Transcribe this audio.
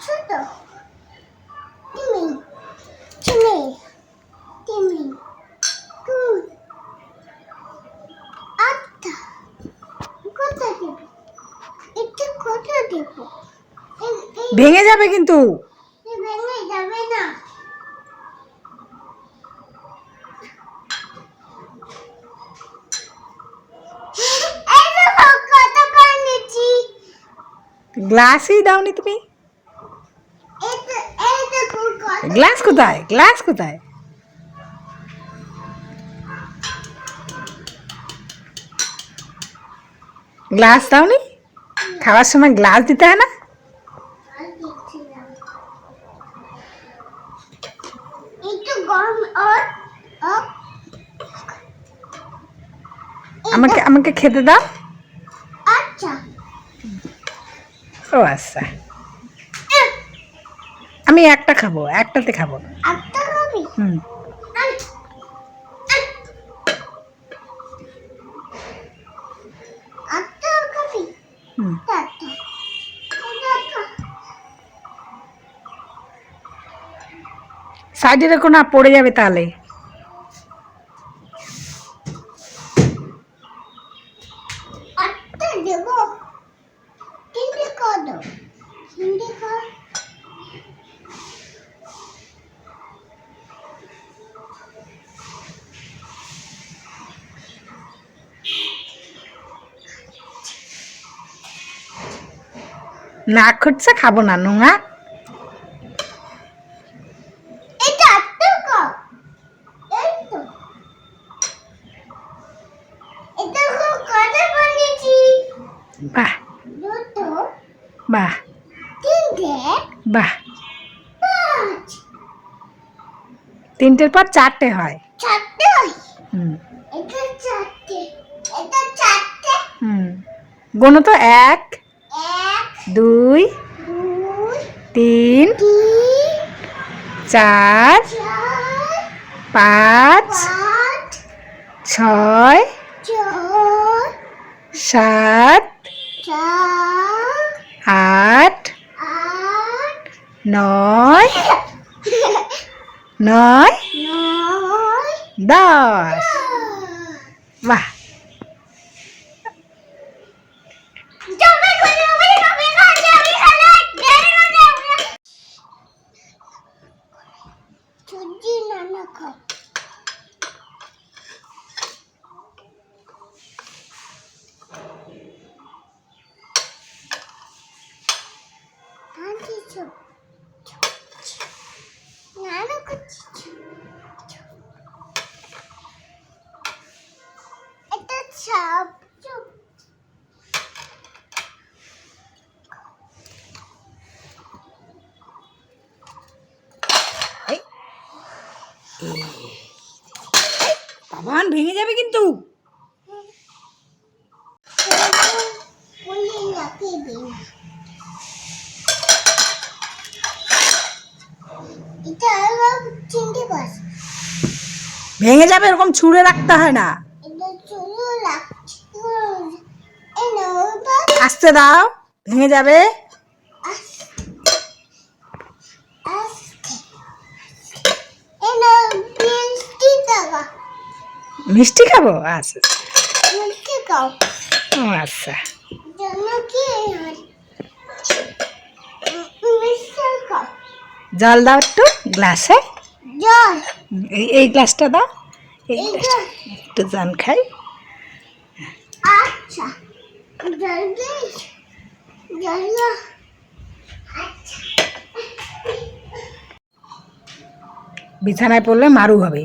ছোট তুমি তুমি তুমি তুই আচ্ছা কোথা দেব একটু কোথা দেব ভেঙে যাবে কিন্তু। ভেঙে যাবে না গ্লাসই দাওনি তুমি। গ্লাস কোথায়? গ্লাস কোথায়? গ্লাস দাওনি? খাওয়ার সময় গ্লাস দিতে হয় না? আমাকে আমাকে খেতে দাও। আচ্ছা ও আচ্ছা, আমি একটা খাবো, একটাতে খাবো। একটা খাবি হুম। একটা খাবি হুম। সাইডে রেখো না, পড়ে যাবে তাহলে। একটা দেবো তিনটে কত তিনটে কর না খুঁজছে খাবো না, নোংরা। এটা একটা কর এই তো এটা খুব কত বানিয়েছি বাহ দুটো বাহ তিনটে বাহ। পাঁচ তিনটের পর চারটে হয়। চারটে হুম এটা চারটে এটা চারটে হুম। গোনো তো, এক এক দুই দুই তিন তিন চার চার পাঁচ পাঁচ ছয় ছয় সাত চার আট আট নয় নয় নয় 10। বাহ। জমে করে জমে খালি আমি খালি দেরি করে চুজি নানা খাও আন্টি চুপ নানা কুচি এটা সব চুপ বাবান ভেঙে যাবে কিন্তু। বলে লাগিয়ে দিন এটা আবার চিনতে পাস ভেঙে যাবে, এরকম ছুঁড়ে রাখতে হয় না। এটা চলো লাগছে এই নৌকা আস্তে দাও, ভেঙে যাবে। মিষ্টি খাবো? আচ্ছা ও আচ্ছা। জল দাও একটু গ্লাসে। এই গ্লাসটা দাও, এই গ্লাসটা একটু জান খাই। আচ্ছা বিছানায় পড়লে মারু হবে।